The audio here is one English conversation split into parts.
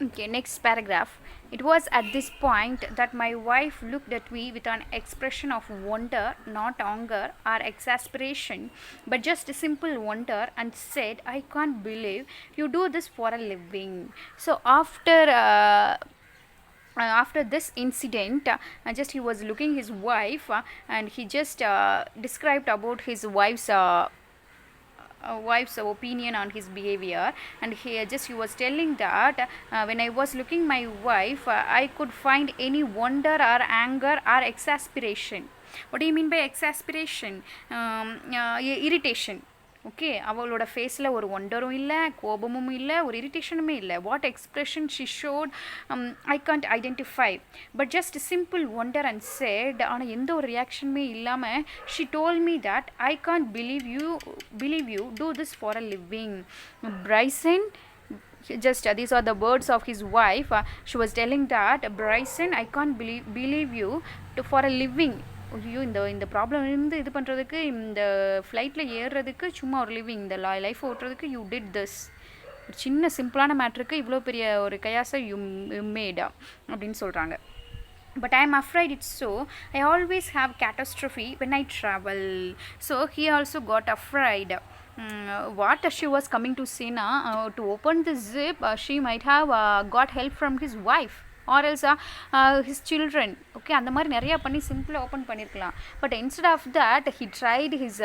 Okay, next paragraph. It was at this point that my wife looked at me with an expression of wonder, not anger or exasperation, but just a simple wonder, and said, I can't believe you do this for a living. So, after this incident, just he was looking his wife, and he just described about his wife's opinion on his behavior, and he was telling that when I was looking my wife, I could find any wonder or anger or exasperation. What do you mean by exasperation? Irritation. Okay, அவளோட ஃபேஸில் ஒரு ஒண்டரும் இல்லை, கோபமும் இல்லை, ஒரு இரிட்டேஷனுமே இல்லை. What expression she showed, I can't identify, but just simple wonder and sad. ஆனால் எந்த ஒரு ரியாக்ஷனுமே இல்லாமல் she told me that I can't believe you do this for a living. Bryson, just these are the words of his wife. She was telling that, Bryson, I can't believe you for a living. ஐயோ, இந்த problem இருந்து இது பண்ணுறதுக்கு, இந்த ஃப்ளைட்டில் ஏறுறதுக்கு, சும்மா ஒரு லிவிங், இந்த லைஃப் ஓட்டுறதுக்கு யூ டிட் திஸ். ஒரு சின்ன சிம்பிளான மேட்ருக்கு இவ்வளோ பெரிய ஒரு கையாசை யூ மேடா அப்படின்னு சொல்கிறாங்க. But I am afraid it's so. I always have catastrophe when I travel. So he also got afraid. What she was coming to say now, to open the zip, she might have got help from his wife or else his children. Okay, அந்த மாதிரி நிறையா பண்ணி சிம்பிளாக open பண்ணியிருக்கலாம். But instead of that he tried his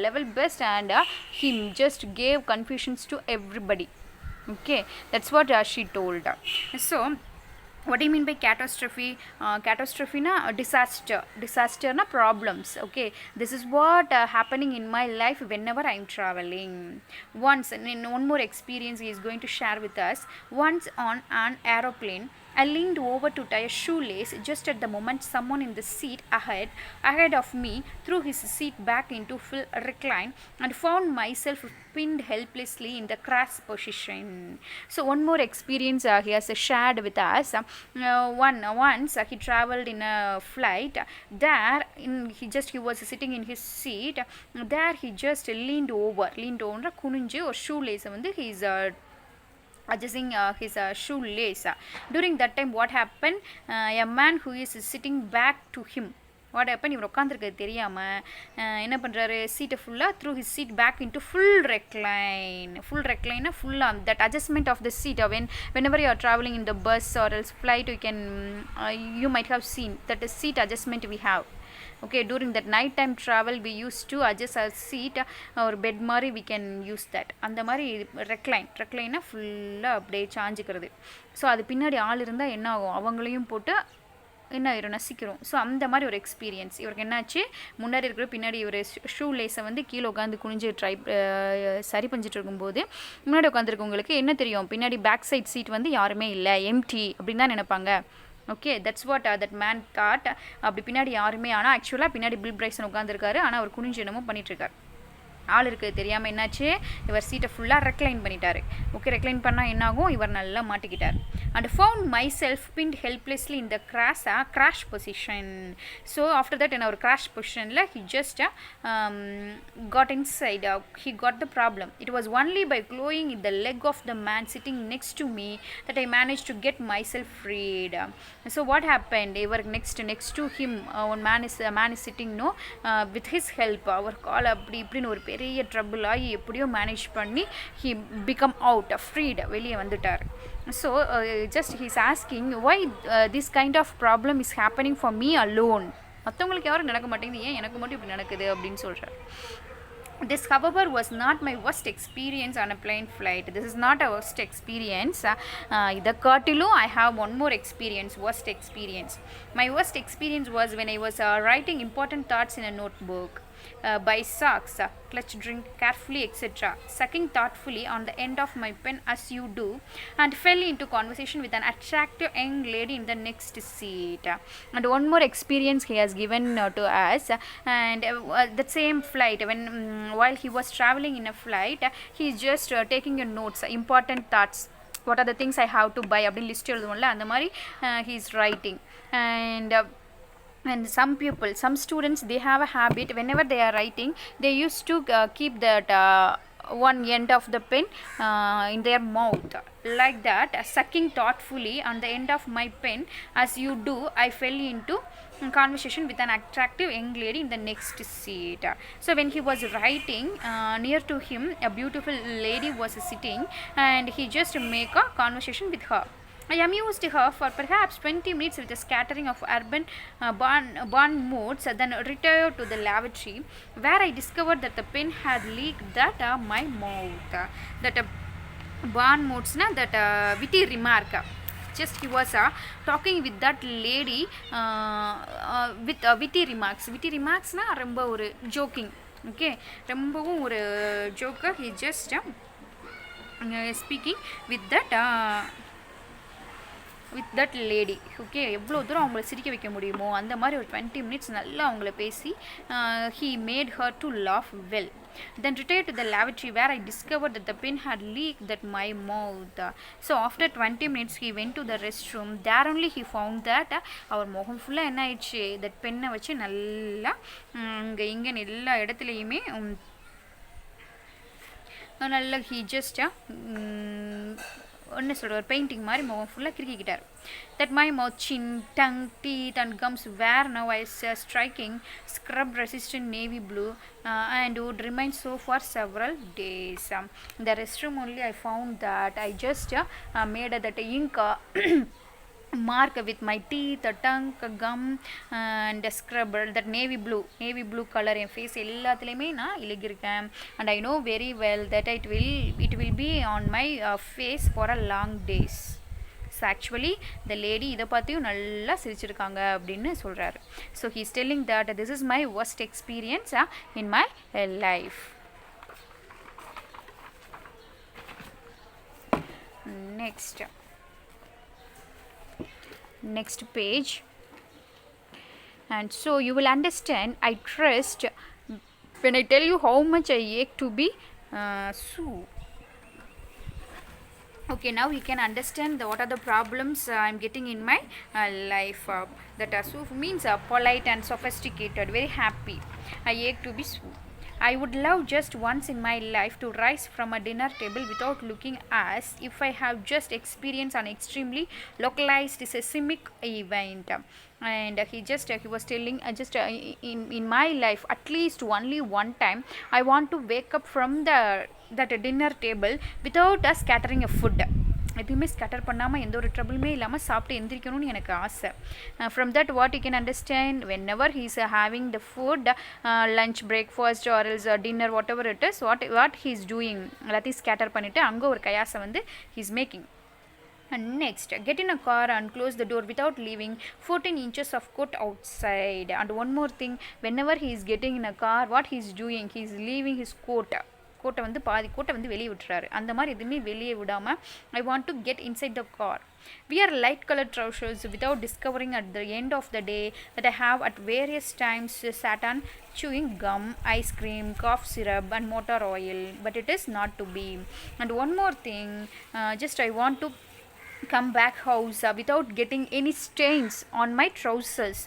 level best and he just gave confusions to everybody. Okay, that's what she told. So what do you mean by catastrophe? Catastrophe na disaster na problems. Okay, this is what happening in my life whenever I am traveling. Once, in one more experience he is going to share with us. Once on an aeroplane, I leaned over to tie a shoelace just at the moment someone in the seat ahead of me threw his seat back into full recline and found myself pinned helplessly in the crash position. So one more experience he has shared with us. Once he traveled in a flight. There he was sitting in his seat. There he just leaned over குனிஞ்சு ஒரு shoelace வந்து he's adjusting his shoelace. During that time what happened, a man who is sitting back to him, what happen, இவர் உட்காந்துருக்கிறது தெரியாமல் என்ன பண்ணுறாரு, சீட்டை ஃபுல்லாக through his seat back into full ரெக்லைனாக ஃபுல்லாக that adjustment of the seat. whenever you are traveling in the bus or else flight, you might have seen that the seat adjustment we have. Okay, during that night time travel we used to adjust our seat or bed மாதிரி we can use that. அந்த மாதிரி ரெக்லைனாக ஃபுல்லாக அப்படியே சாஞ்சிக்கிறது. So அது பின்னாடி ஆள் இருந்தால் என்ன ஆகும், அவங்களையும் போட்டு என்ன ஆயிரும், நசிக்கிறோம். ஸோ அந்த மாதிரி ஒரு எக்ஸ்பீரியன்ஸ் இவருக்கு என்னாச்சு, முன்னாடி இருக்கிற பின்னாடி இவர் ஷூ லேஸை வந்து கீழே உட்காந்து குனிஞ்சு சரி பண்ணிட்டு இருக்கும்போது முன்னாடி உட்காந்துருக்கவங்களுக்கு என்ன தெரியும், பின்னாடி பேக் சைட் சீட் வந்து யாருமே இல்லை, எம்டி அப்படின்னு தான் நினைப்பாங்க. Okay, that's what that man thought. அப்படி பின்னாடி யாருமே, ஆனால் ஆக்சுவலாக பின்னாடி பில் பிரைசன் உட்காந்துருக்காரு, ஆனால் அவர் குனிஞ்சு என்னமோ பண்ணிட்டுருக்கார். ஆள் இருக்குது தெரியாமல் என்னாச்சு, இவர் சீட்டை ஃபுல்லாக ரெக்லைன் பண்ணிட்டார். ஓகே, ரெக்லைன் பண்ணால் என்னாகும், இவர் நல்லா மாட்டிக்கிட்டார். And found myself pinned helplessly இந்த crash position. So after that ஒரு கிராஷ் பொசிஷனில் he just got inside, he got the problem. It was only by clawing in the leg of the man sitting next to me that I manage to get myself freed. So what happen, இவர் next to him one man is sitting no with his help, அவர் கால் அப்படி இப்படின்னு ஒரு பெரிய trouble ஆகி எப்படியோ manage பண்ணி ஹி பிகம் அவுட் ஃப்ரீட், வெளியே வந்துட்டார். So just he's asking why this kind of problem is happening for me alone. மற்றவங்களுக்கு யாரும் நடக்க மாட்டேங்குது, ஏன் எனக்கு மட்டும் இப்படி நடக்குது அப்படின்னு சொல்கிறார். This, however, was not my worst experience on a plane flight. This is not a worst experience. The Kartilu, I have one more worst experience. My worst experience was when I was writing important thoughts in a notebook. By socks, clutch drink carefully, etc., sucking thoughtfully on the end of my pen as you do, and fell into conversation with an attractive young lady in the next seat. And one more experience he has given to us, and that same flight, while he was traveling in a flight, he is just taking your notes, important thoughts, what are the things I have to buy அப்படின்னு list எழுதுவோம்ல, அந்த மாதிரி he is writing. And some students, they have a habit, whenever they are writing, they used to keep that one end of the pen in their mouth, like that, sucking thoughtfully on the end of my pen. As you do, I fell into conversation with an attractive young lady in the next seat. So when he was writing, near to him a beautiful lady was sitting, and he just make a conversation with her. I amused her for perhaps 20 minutes with a scattering of urban barn moods, then retired to the lavatory, where I discovered that the pen had leaked that my mouth. That barn moods, na, that witty remark. Just he was talking with that lady with witty remarks. Witty remarks na ரொம்ப ஒரு joking. Okay, ரொம்பவும் ஒரு joker. He just speaking with that lady. Okay, எவ்வளோ தூரம் அவங்கள சிரிக்க வைக்க முடியுமோ அந்த மாதிரி ஒரு 20 மினிட்ஸ் நல்லா அவங்கள பேசி he made her to laugh well. Then retired to the lavatory, where I discovered that the pen had leaked that my mouth. So after 20 minutes he went to the restroom. There only he found that அவர் முகம் ஃபுல்லாக என்ன ஆயிடுச்சு, that பெண்ணை வச்சு நல்லா இங்கே இங்கே எல்லா இடத்துலையுமே நல்லா he just ஒன்று சொல்கிற பெயிண்டிங் மாதிரி முகம் ஃபுல்லாக கிறுக்கிக்கிட்டார். That my mouth, chin, tongue, teeth and gums were now as striking scrub resistant navy blue and would remain so for several days. In the restroom only I found that I just made that ink mark with my teeth, tongue, gum and scrubber, that navy blue color என் face எல்லாத்துலேயுமே நான் எழுதியிருக்கேன். And I know very well that it will be on my face for a long days. So actually the lady இதை பார்த்தியும் நல்லா சிரிச்சிருக்காங்க அப்படின்னு சொல்கிறாரு. So he is telling that this is my worst experience in my life. Next page. And so you will understand, I trust, when I tell you how much I ache to be Sue. Okay, now you can understand what are the problems I'm getting in my life. That Sue means polite and sophisticated, very happy. I ache to be Sue. I would love just once in my life to rise from a dinner table without looking as if I have just experienced an extremely localized seismic event. And he was telling in my life, at least only one time I want to wake up from that dinner table without scattering a food. எதுவுமே scatter பண்ணாமல் எந்த ஒரு ட்ரபிளுமே இல்லாமல் சாப்பிட்டு எந்திரிக்கணும்னு எனக்கு ஆசை. From that what you can understand, when ever he is having the food, lunch, breakfast or else dinner, what ever it is, what he is doing எல்லாத்தையும் scatter பண்ணிவிட்டு அங்கே ஒரு கயாசை வந்து he is making. And next, get in a car and close the door without leaving 14 inches of coat outside. And one more thing, whenever he is getting in a car, what he is doing, he is leaving his coat. கோட்டை வந்து பாதி கோட்டை வந்து வெளியே விட்டுறாரு. அந்த மாதிரி எதுவுமே வெளியே விடாமல் I want to get inside the car. Wear light colored trousers without discovering at the end of the day that I have at various times sat on chewing gum, ice cream, cough syrup and motor oil, but it is not to be. And one more thing, just I want to come back house without getting any stains on my trousers.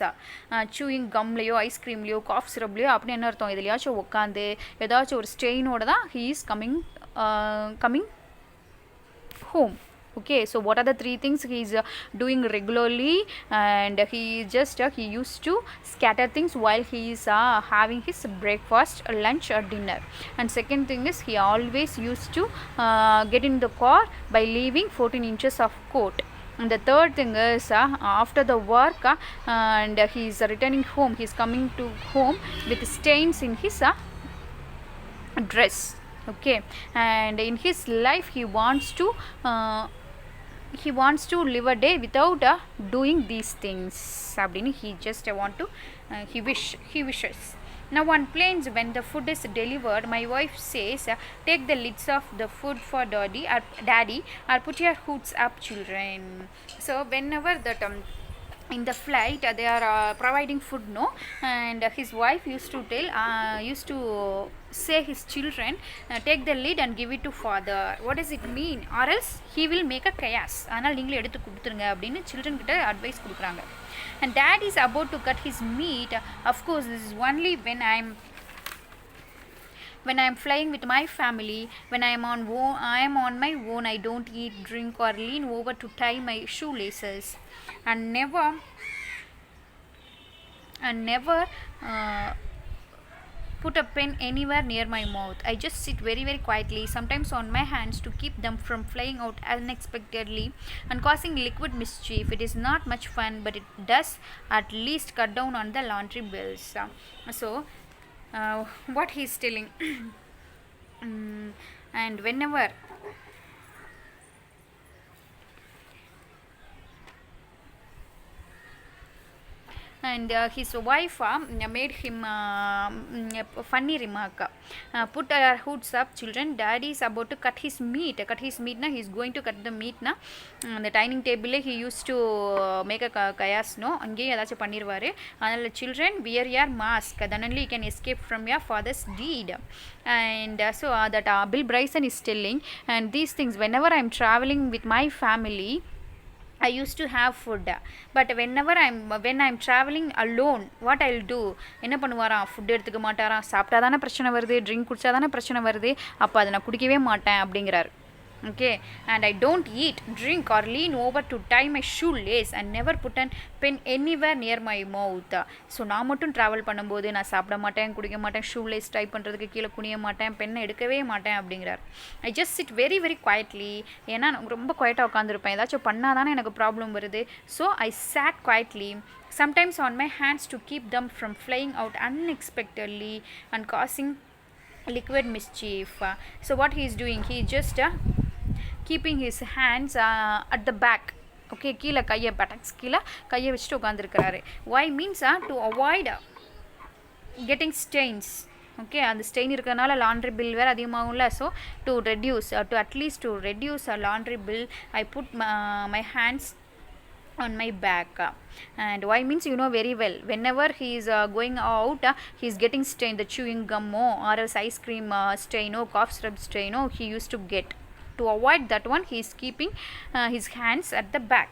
chewing gumலையோ ஐஸ்கிரீம்லையோ cough சிரப்லையோ அப்படின்னு என்ன அர்த்தம், இதுலையாச்சும் உட்காந்து ஏதாச்சும் ஒரு ஸ்டெயினோட தான் he is coming home. Okay, so what are the three things he is doing regularly? And he used to scatter things while he is having his breakfast, lunch or dinner. And second thing is, he always used to get in the car by leaving 14 inches of coat. And the third thing is, after the work and he is returning home, he is coming to home with stains in his dress. Okay, and in his life he wants to live a day without doing these things. Abdini he wishes. Now on planes, when the food is delivered, my wife says, take the lids off the food for daddy or put your hoods up, children. So whenever that in the flight they are providing food, no, and his wife used to say his children, take the lid and give it to father. What does it mean? Or else he will make a chaos. அதனால் நீங்களே எடுத்து கொடுத்துருங்க அப்படின்னு children கிட்ட advice கொடுக்குறாங்க. And dad is about to cut his meat. Of course, this is only when when I am flying with my family, when I am on my own, I don't eat, drink, or lean over to tie my shoelaces, and never uh, put a pen anywhere near my mouth. I just sit very, very quietly, sometimes on my hands, to keep them from flying out unexpectedly and causing liquid mischief. It is not much fun, but it does at least cut down on the laundry bills. What he's telling, and whenever and his wife made him a funny remark. Put our hoods up, children, daddy is about to cut his meat. Na, he is going to cut the meat na. The dining table he used to make a kayas no ange adachu pannirvaru. Adala, children, wear your mask, then only you can escape from your father's deed. And that Bill Bryson is telling, and these things, whenever I am traveling with my family, I used to have food, but when I'm traveling alone, what I'll do, என்ன பண்ணுவாராம், food எடுத்துக்க மாட்டாராம், சாப்பிட்டா தானே பிரச்சனை வருது, drink குடிச்சா தானே பிரச்சனை வருது, அப்போ அதை நான் குடிக்கவே மாட்டேன் அப்படிங்கிறார். Okay, and I don't eat, drink, or lean over to tie my shoelace, and never put a pen anywhere near my mouth. So நான் மட்டும் ட்ராவல் பண்ணும்போது நான் சாப்பிட மாட்டேன், குடிக்க மாட்டேன், ஷூலேஸ் டை பண்ணுறதுக்கு கீழே குனிய மாட்டேன், பெண்ணை எடுக்கவே மாட்டேன் அப்படிங்கிறார். I just chit very, very quietly. ஏன்னா ரொம்ப குவைட்டாக உட்காந்துருப்பேன், ஏதாச்சும் பண்ணால் தானே எனக்கு ப்ராப்ளம் வருது. So I sat quietly, sometimes on my hands, to keep them from flying out unexpectedly and causing liquid mischief. So what he is doing, he just keeping his hands at the back. Okay, கீழே கையை buttocks கீழே கையை வச்சுட்டு உட்காந்துருக்கிறாரு. why means to avoid getting stains. Okay, அந்த stain இருக்கிறதுனால laundry bill வேறு அதிகமாகும்ல. So to reduce to reduce laundry bill, I put my hands on my back. And why means, you know very well, whenever he is going out, he is getting stain, the chewing gum or else ice cream stain, cough syrup stain, he used to get. To avoid that one, he is keeping his hands at the back.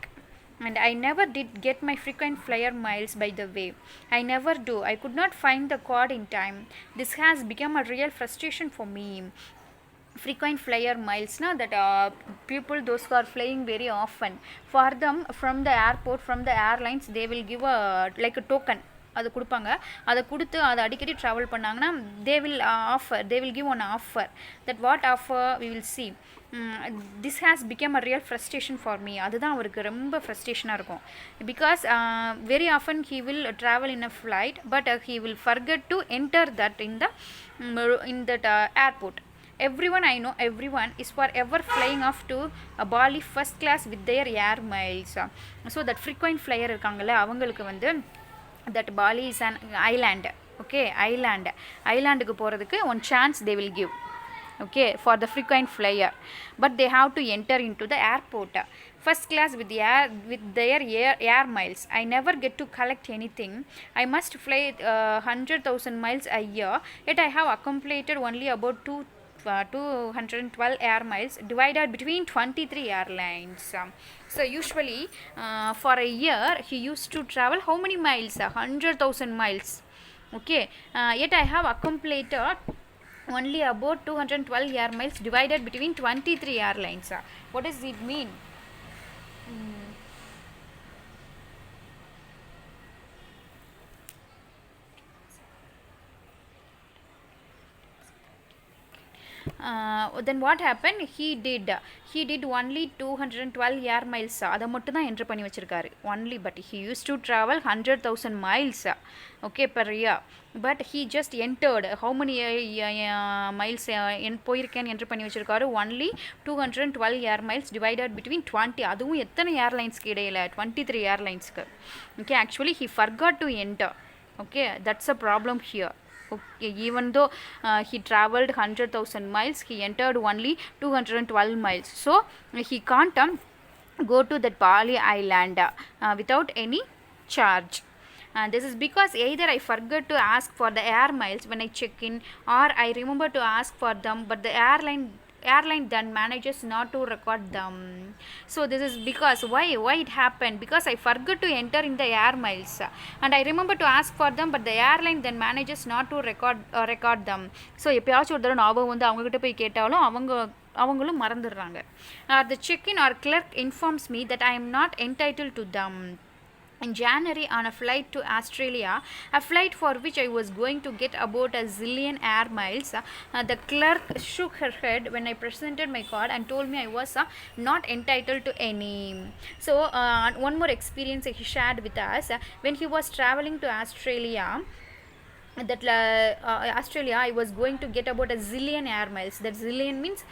And I never did get my frequent flyer miles, by the way. I never do. I could not find the cord in time. This has become a real frustration for me. Frequent flyer miles, that people, those who are flying very often, for them, from the airport, from the airlines, they will give like a token. அது கொடுப்பாங்க. அதை கொடுத்து அதை அடிக்கடி travel பண்ணாங்கன்னா, they will give one offer. That what offer, we will see. This has become a real frustration for me. அதுதான் அவருக்கு ரொம்ப ஃப்ரஸ்ட்ரேஷனாக இருக்கும். Because very often he will travel in a flight, but he will forget to enter that in that airport. Everyone, I know everyone is forever flying off to Bali first class with their air miles. So that frequent flyer இருக்காங்கல்ல, அவங்களுக்கு வந்து that Bali is an island. Okay, ஐலாண்டுக்கு போகிறதுக்கு one chance they will give. Okay, for the frequent flyer, but they have to enter into the airport first class with their air miles. I never get to collect anything. I must fly 100,000 miles a year, yet I have accumulated only about 212 air miles divided between 23 airlines. So usually for a year he used to travel how many miles? 100,000 miles. Okay, yet I have accumulated only about 212 air miles divided between 23 airlines. What does it mean? Then what happened, he did only 212 air miles. அதை மட்டும் தான் enter பண்ணி வச்சிருக்காரு only, but he used to travel 100,000 miles, okay, per year. But he just entered how many miles போயிருக்கேன்னு entry பண்ணி வச்சிருக்காரு, only 212 air miles divided between 20. அதுவும் எத்தனை ஏர்லைன்ஸ்க்கு இடையில, 23 ஏர்லைன்ஸ்க்கு. Okay, actually he forgot to enter. Okay, that's a problem here. Okay, even though he traveled 100,000 miles, he entered only 212 miles. So he can't go to that Bali island without any charge. This is because either I forgot to ask for the air miles when I check in, or I remember to ask for them, but the airline airline then manages not to record them. So this is because why it happened, because I forgot to enter in the air miles, and I remember to ask for them, but the airline then manages not to record them. So எப்பயாச்சும் ஒரு தடவை ஞாபகம் வந்து அவங்ககிட்ட போய் கேட்டாலும் அவங்களும் மறந்துடுறாங்க. The check-in or clerk informs me that I am not entitled to them. In January, on a flight to Australia, a flight for which I was going to get about a zillion air miles, the clerk shook her head when I presented my card and told me I was not entitled to any. So, one more experience he shared with us. When he was traveling to Australia, Australia, I was going to get about a zillion air miles. That zillion means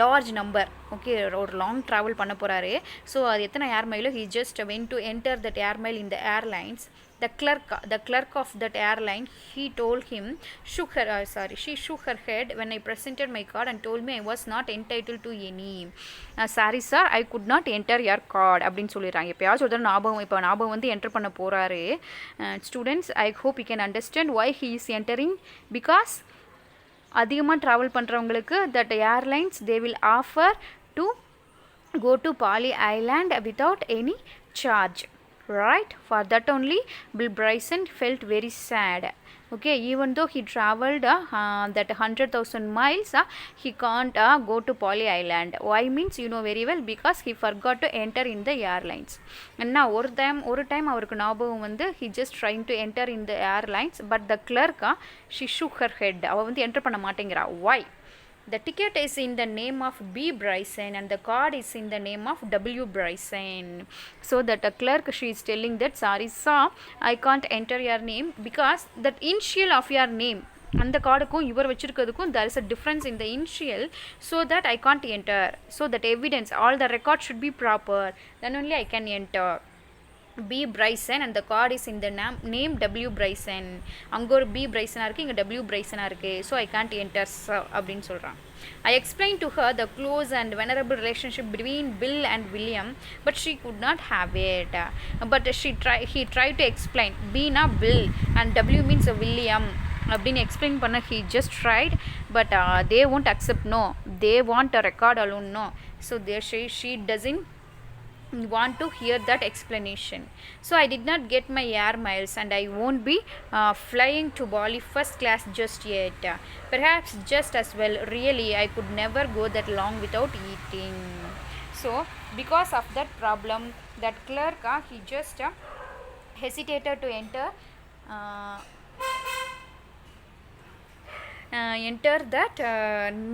large number. Okay, ஒரு long travel பண்ண போகிறாரு. So அது எத்தனை ஏர் Milo he just went to enter that air mile in the airlines. The clerk of that airline, he told him, she shook her head when I presented my card and told me I was not entitled to any. Sorry sir, I could not enter your card அப்படின்னு சொல்லிடுறாங்க. எப்போயாச்சும் ஒரு ஞாபகம் வந்து enter பண்ண போகிறாரு. Students, I hope you can understand why he is entering, because அதிகமாக travel பண்ணுறவங்களுக்கு that airlines they will offer to go to Pali Island without any charge, right? For that only Bill Bryson felt very sad. Okay, even though he traveled that 100,000 miles, he can't go to Pali Island. Why means you know very well, because he forgot to enter in the airlines. And now ஒரு time அவருக்கு ஞாபகம் வந்து he just trying to enter in the airlines, but the clerk she shook her head. அவ வந்து enter பண்ண மாட்டேங்கிறா. Why? The ticket is in the name of B. Bryson and the card is in the name of W. Bryson. So that a clerk, she is telling that, sorry sir, I can't enter your name because that initial of your name அந்த கார்டுக்கும் இவர் வச்சிருக்கிறதுக்கும் there is a difference in the initial, so that I can't enter. So that evidence, all the records should be proper, then only I can enter. B. Bryson and the card is in the name W. Bryson. அங்கே ஒரு B. Bryson இருக்குது, இங்கே W. Bryson இருக்குது. So I can't enter அப்படின்னு சொல்கிறான். I explained to her the close and venerable relationship between Bill and William, but she could not have it. But he tried to explain. B na Bill and W means William. அப்படின்னு explain பண்ண he just tried, but they won't accept. No, they want a record alone. No, so there she doesn't want to hear that explanation. So I did not get my air miles and I won't be flying to Bali first class just yet. Perhaps just as well. Really, I could never go that long without eating. So because of that problem, that clerk he just hesitated to enter that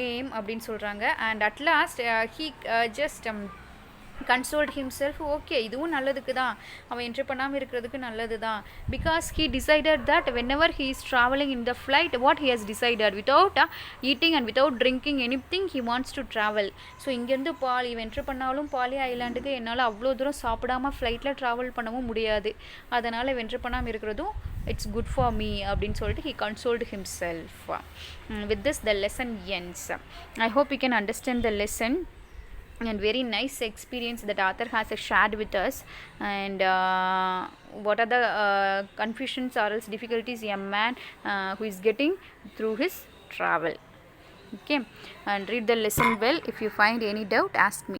name அப்படின்னு சொல்கிறாங்க. And at last he just consoled himself, okay, இதுவும் நல்லதுக்கு தான், அவன் entry பண்ணாமல் இருக்கிறதுக்கு நல்லது தான், because he decided that whenever he is traveling in the flight, what he has decided, without eating and without drinking anything, he wants to travel. So இங்கேருந்து இவன் என்ட்ரி பண்ணாலும் பாலி ஐலாண்டுக்கு என்னால் அவ்வளோ தூரம் சாப்பிடாமல் ஃப்ளைட்டில் ட்ராவல் பண்ணவும் முடியாது, அதனால் என்ட்ரி பண்ணாமல் இருக்கிறதும் it's good for me அப்படின்னு சொல்லிட்டு he consoled himself. With this the lesson ends. I hope you can understand the lesson, and very nice experience that author has shared with us. And what are the confusions or else difficulties a man who is getting through his travel. Okay, and read the lesson well. If you find any doubt, ask me.